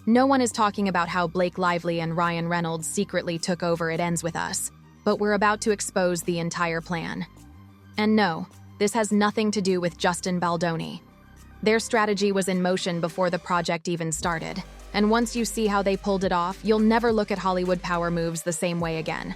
No one is talking about how Blake Lively and Ryan Reynolds secretly took over It Ends With Us, but we're about to expose the entire plan. And no, this has nothing to do with Justin Baldoni. Their strategy was in motion before the project even started, and once you see how they pulled it off, you'll never look at Hollywood power moves the same way again.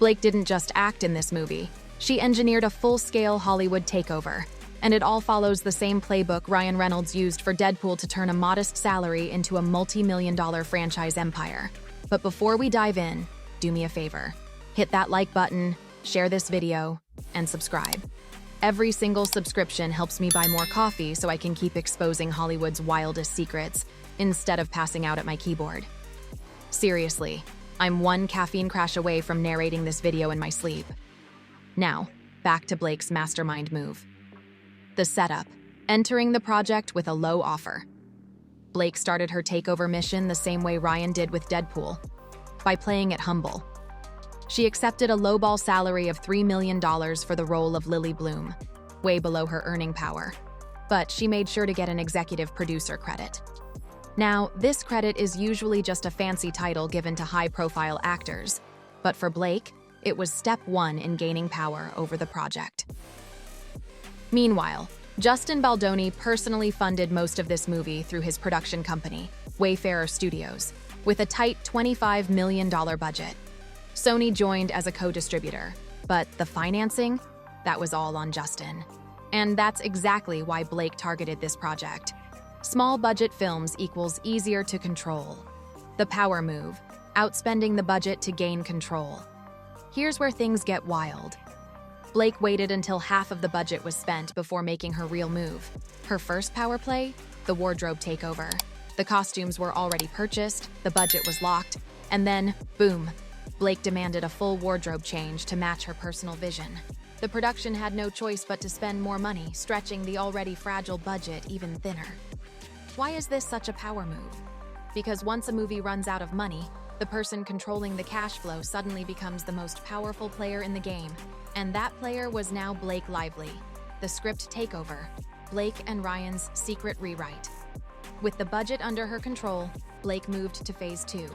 Blake didn't just act in this movie. She engineered a full-scale Hollywood takeover, and it all follows the same playbook Ryan Reynolds used for Deadpool to turn a modest salary into a multi-million-dollar franchise empire. But before we dive in, do me a favor. Hit that like button, share this video, and subscribe. Every single subscription helps me buy more coffee so I can keep exposing Hollywood's wildest secrets instead of passing out at my keyboard. Seriously, I'm one caffeine crash away from narrating this video in my sleep. Now, back to Blake's mastermind move. The setup, entering the project with a low offer. Blake started her takeover mission the same way Ryan did with Deadpool, by playing it humble. She accepted a lowball salary of $3 million for the role of Lily Bloom, way below her earning power. But she made sure to get an executive producer credit. Now, this credit is usually just a fancy title given to high-profile actors, but for Blake, it was step one in gaining power over the project. Meanwhile, Justin Baldoni personally funded most of this movie through his production company, Wayfarer Studios, with a tight $25 million budget. Sony joined as a co-distributor, but the financing, that was all on Justin. And that's exactly why Blake targeted this project. Small budget films equals easier to control. The power move, outspending the budget to gain control. Here's where things get wild. Blake waited until half of the budget was spent before making her real move. Her first power play, the wardrobe takeover. The costumes were already purchased, the budget was locked, and then, boom, Blake demanded a full wardrobe change to match her personal vision. The production had no choice but to spend more money, stretching the already fragile budget even thinner. Why is this such a power move? Because once a movie runs out of money, the person controlling the cash flow suddenly becomes the most powerful player in the game. And that player was now Blake Lively. The script takeover, Blake and Ryan's secret rewrite. With the budget under her control, Blake moved to phase 2,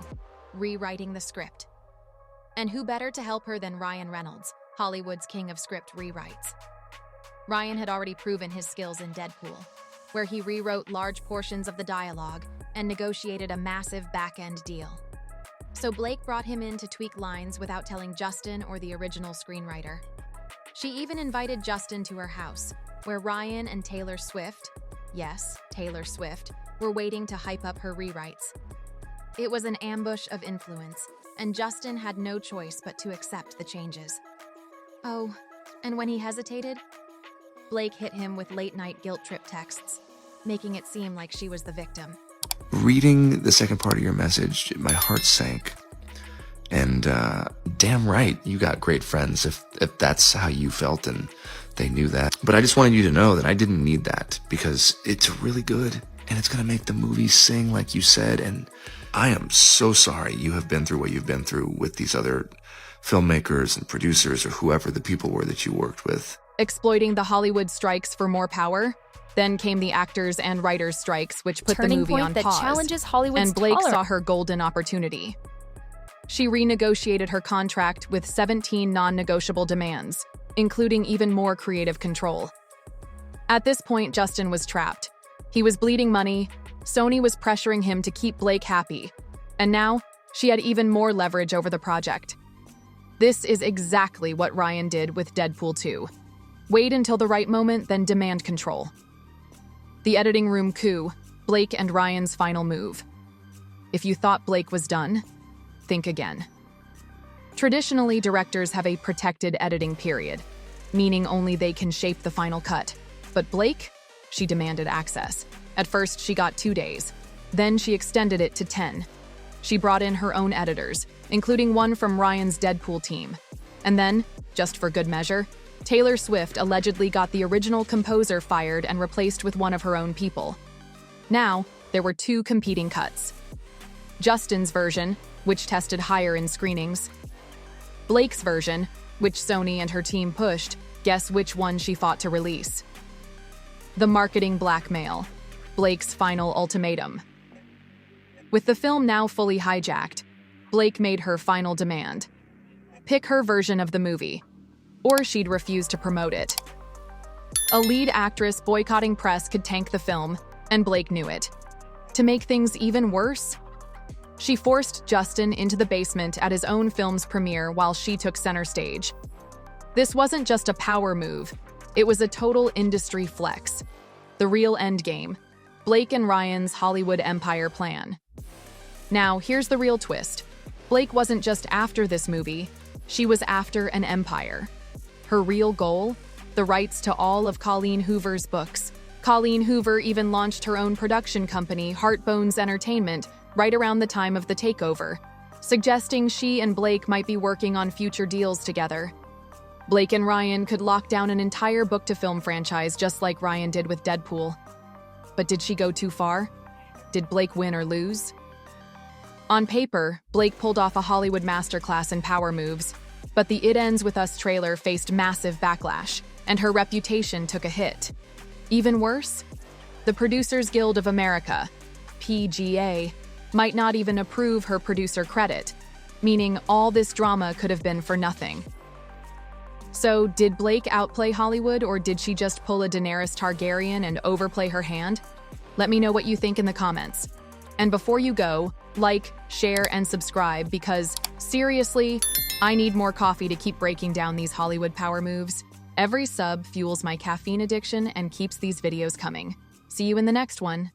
rewriting the script. And who better to help her than Ryan Reynolds, Hollywood's king of script rewrites? Ryan had already proven his skills in Deadpool, where he rewrote large portions of the dialogue and negotiated a massive back-end deal. So Blake brought him in to tweak lines without telling Justin or the original screenwriter. She even invited Justin to her house, where Ryan and Taylor Swift, yes, Taylor Swift, were waiting to hype up her rewrites. It was an ambush of influence, and Justin had no choice but to accept the changes. Oh, and when he hesitated, Blake hit him with late-night guilt trip texts, making it seem like she was the victim. Reading the second part of your message, my heart sank. And damn right, you got great friends if that's how you felt and they knew that. But I just wanted you to know that I didn't need that because it's really good and it's going to make the movie sing like you said. And I am so sorry you have been through what you've been through with these other filmmakers and producers or whoever the people were that you worked with. Exploiting the Hollywood strikes for more power? Then came the actors and writers strikes, which put the movie on pause. Challenges Hollywood's and Blake tolerance. saw her golden opportunity. She renegotiated her contract with 17 non-negotiable demands, including even more creative control. At this point, Justin was trapped. He was bleeding money, Sony was pressuring him to keep Blake happy, and now she had even more leverage over the project. This is exactly what Ryan did with Deadpool 2. Wait until the right moment, then demand control. The editing room coup, Blake and Ryan's final move. If you thought Blake was done, think again. Traditionally, directors have a protected editing period, meaning only they can shape the final cut. But Blake, she demanded access. At first, she got 2 days. Then she extended it to 10. She brought in her own editors, including one from Ryan's Deadpool team. And then, just for good measure, Taylor Swift allegedly got the original composer fired and replaced with one of her own people. Now, there were 2 competing cuts. Justin's version, which tested higher in screenings. Blake's version, which Sony and her team pushed. Guess which one she fought to release? The marketing blackmail. Blake's final ultimatum. With the film now fully hijacked, Blake made her final demand. Pick her version of the movie, or she'd refuse to promote it. A lead actress boycotting press could tank the film, and Blake knew it. To make things even worse, she forced Justin into the basement at his own film's premiere while she took center stage. This wasn't just a power move, it was a total industry flex. The real endgame, Blake and Ryan's Hollywood empire plan. Now, here's the real twist. Blake wasn't just after this movie, she was after an empire. Her real goal? The rights to all of Colleen Hoover's books. Colleen Hoover even launched her own production company, Heartbones Entertainment, right around the time of the takeover, suggesting she and Blake might be working on future deals together. Blake and Ryan could lock down an entire book-to-film franchise just like Ryan did with Deadpool. But did she go too far? Did Blake win or lose? On paper, Blake pulled off a Hollywood masterclass in power moves, but the It Ends With Us trailer faced massive backlash, and her reputation took a hit. Even worse, the Producers Guild of America, PGA, might not even approve her producer credit, meaning all this drama could have been for nothing. So, did Blake outplay Hollywood, or did she just pull a Daenerys Targaryen and overplay her hand? Let me know what you think in the comments. And before you go, like, share, and subscribe because, seriously, I need more coffee to keep breaking down these Hollywood power moves. Every sub fuels my caffeine addiction and keeps these videos coming. See you in the next one.